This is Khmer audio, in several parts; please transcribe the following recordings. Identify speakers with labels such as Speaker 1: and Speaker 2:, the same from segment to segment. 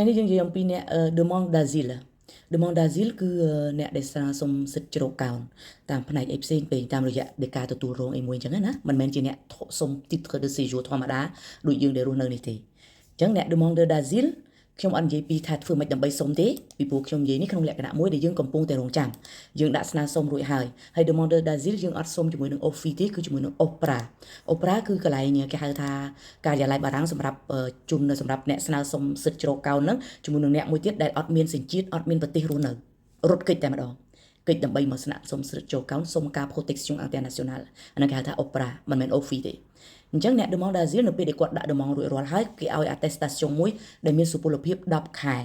Speaker 1: ថ្ងៃនេះយើងនិយាយអំពីអ្នក demande d'asile demande d'asile គឺអ្នកដែលស្នើសុំសិទ្ធិជ្រកកោនតាមផ្នែកអីផ្សេងពេងតាមរយៈនៃការទទួលរងអីមួយអញ្ចឹងណាមិនមែនជាអ្នកសុំ titre de séjour ធម្មតាដូចយើងដែលរស់នៅនេះទេអញ្ចឹងអ្នក demandeur d'asile ខ្ញុំអត់និយាយពីថាធ្វើមិនដើម្បីសុំទេពីព្រោះខ្ញុំនិយាយនេះក្នុងលក្ខណៈមួយដែលយើងកំពុងតែរងចាំយើងដាក់ស្នើសុំរួចហើយ demandeur d'asile យើងអត់សុំជាមួយនឹង OFII ទេគឺជាមួយនឹង OPRA គឺកន្លែងគេហៅថាការិយាល័យបារាំងសម្រាប់ជនសម្រាប់អ្នកស្នើសុំសិទ្ធិជ្រកកោនហ្នឹងជាមួយនឹងអ្នកមួយទៀតដែលអត់មានសញ្ជាតិអត់មានប្រទេសរស់នៅរត់គេចតែម្ដងគេចដើម្បីមកស្នាក់សុំសិទ្ធិជ្រកកោនសុំការ protection internationale អាហ្នឹងគេហៅថា OPRA មិនមែន OFII ទេអញ្ចឹងអ្នក demande d'asile នៅពេលដែលគាត់ដាក់ demande រួចរាល់ហើយគេឲ្យ attestation មួយដែលមានសុពលភាព10ខែ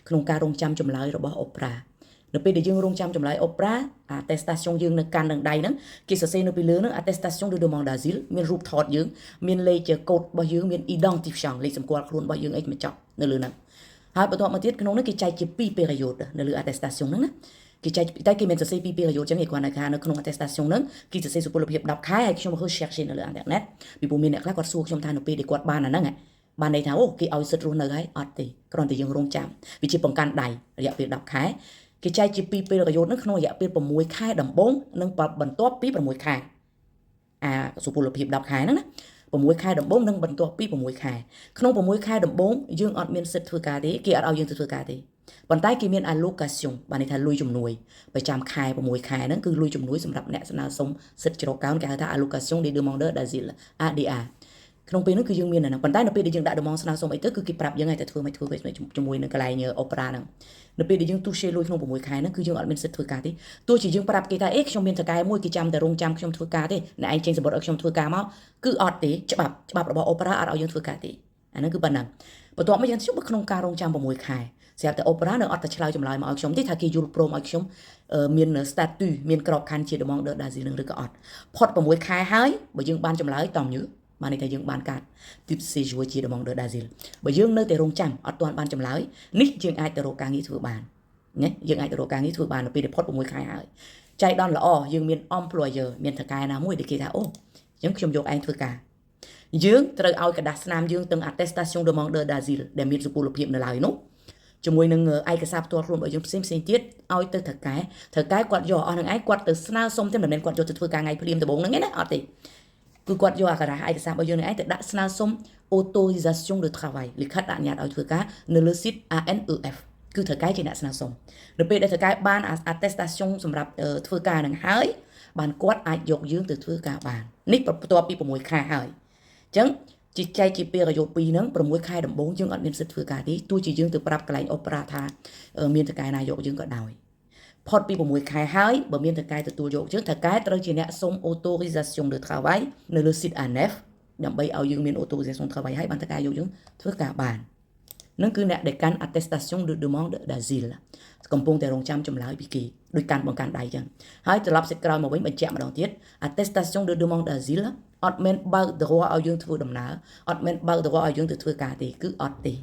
Speaker 1: ក្នុងការរងចាំចម្លើយរបស់ OPRA នៅពេលដែលយើងរងចាំចម្លើយ OPRA attestation យើងនៅកាន់នឹងដៃហ្នឹងគេសរសេរនៅពីលើហ្នឹង attestation de demande d'asile មានរូបថតយើងមានលេខកូដរបស់យើងមាន identifiant លេខសម្គាល់ខ្លួនរបស់យើងអីបញ្ចប់នៅលើហ្នឹងហើយបន្ទាប់មកទៀតក្នុងហ្នឹងគេចែកជា2 period នៅលើ attestation ហ្នឹងណាគេចែកតែគេមានសរសេរ2 period ចឹងគេគាត់ថានៅក្នុង attestation ហ្នឹងគេសរសេរសុពលភាព10ខែហើយខ្ញុំមក search នៅលើ internet ពីព្រោះមានអ្នកខ្លះគាត់សួរខ្ញុំថានៅពេលដែលគាត់បានអាហ្នឹងបានន័យថាអូគេឲ្យសិទ្ធិរស់នៅហើយអត់ទេគ្រាន់តែយើងរងចាំវាជាបង្កាន់ដៃរយៈពេល10ខែគេចែកជា2 period ហ្នឹងក្នុងរយៈពេល6ខែដំបូងនិងបន្ទាប់ពី6ខែសុពលភាព10ខែហ្នឹងណា6ខែដំបូងនិងបន្ទាប់ពី6ខែក្នុង6ខែដំបូងយើងអត់មានសិទ្ធិធ្វើការទេគេអត់ឲ្យយើងទៅធ្វើការទេប៉ុន្តែគេមាន allocation បានន័យថាលុយជំនួយប្រចាំខែ6ខែហ្នឹងគឺលុយជំនួយសម្រាប់អ្នកស្នើសុំសិទ្ធិជ្រកកោនគេហៅថា allocation des demandeurs d'asile ADA ក្នុងពេលនោះគឺយើងមានអាហ្នឹងប៉ុន្តែនៅពេលដែលយើងដាក់ demande ស្នើសុំអីទៅគឺគេប្រាប់យើងឲ្យតែធ្វើមិនធ្វើជាមួយនឹងកន្លែង OPRA ហ្នឹងនៅពេលដែលយើងទូសេលុយក្នុង6ខែហ្នឹងគឺយើងអត់មានសិទ្ធិធ្វើការទេទោះជាយើងប្រាប់គេថាខ្ញុំមានតកែមួយគេចាំតែរងចាំខ្ញុំធ្វើការទេអ្នកឯងចេញសម្បត្តិឲ្យខ្ញុំធ្វើការមកគឺអត់ទេច្បាប់របស់ OPRA អត់ឲ្យយើងធ្វើការទេអាហ្នឹងគឺប៉ុណ្ណឹងបន្ទាប់មកយើងជួបក្នុងការរងចាំ6ខែស្រាប់តែ OPRA នៅអត់តែឆ្លើយចម្លើយមកឲ្យខ្ញុំទេថាគេយល់ព្រមឲ្យខ្ញុំមាន statut មានក្របខ័ណ្ឌជា demandeur d'asile នឹងឬក៏អត់ផុត6ខែហើយបើយើងបានចម្លើយតំញើបានន័យថាយើងបានកាត់ titre séjour ជា demandeur d'asile បើយើងនៅតែរងចាំអត់ទាន់បានចម្លើយនេះយើងអាចទៅរកការងារធ្វើបានណាយើងអាចទៅរកការងារធ្វើបាននៅពេលដែលផុត6ខែហើយចៃដន្យល្អយើងមាន employer មានថៅកែណាមួយដែលគេថាអូអញ្ចឹងខ្ញុំយកឯងធ្វើការយើងត្រូវឲ្យกระดาษស្នាមយើងទាំង attestation demandeur d'asile ដែលមានសុពលភាពនៅឡើយនោះជាមួយនឹងឯកសារផ្ទាល់ខ្លួនរបស់យើងផ្សេងទៀតឲ្យទៅថៅកែគាត់យកអស់នឹងឯងគាត់ទៅស្នើសុំទេមិនមែនគាត់យកទៅធ្វើការថ្ងៃភ្លាមដំបូងហ្នឹងណាអត់ទេគឺគាត់យកឯកសាររបស់យើងនឹងឯងទៅដាក់ស្នើសុំ autorisation de travail លិខិតអនុញ្ញាតឲ្យធ្វើការនៅលើ site ANEF គឺថៅកែជាអ្នកស្នើសុំនៅពេលដែលថៅកែបាន attestation សម្រាប់ធ្វើការនឹងហើយបានគាត់អាចយកយើងទៅធ្វើការបាននេះបន្ទាប់ពី6ខែហើយអញ្ចឹងជាចែកជា period 2ហ្នឹង6ខែដំបូងយើងអត់មានសិទ្ធិធ្វើការទេទោះជាយើងទៅប្រាប់កន្លែង OPRA ថាមានថៅកែណាយកយើងក៏ដោយផុតពី6ខែហើយបើមានថៅកែទទួលយកយើងថៅកែត្រូវជាអ្នកសុំ autorisation de travail នៅលើ site ANEF ដើម្បីឲ្យយើងមាន autorisation de travail ហើយបានថៅកែយកយើងធ្វើការបាននឹងគឺអ្នកដែលកាន់ attestation de demande d'asile កំពុងតែរងចាំចម្លើយពីគេដោយកាន់បង្កាន់ដៃចឹងហើយត្រឡប់សេចក្រោយមកវិញបញ្ជាក់ម្ដងទៀត attestation de demande d'asile អត់មែនបើក droit ឲ្យយើងធ្វើដំណើរអត់មែនបើក droit ឲ្យយើងទៅធ្វើការទេគឺអត់ទេ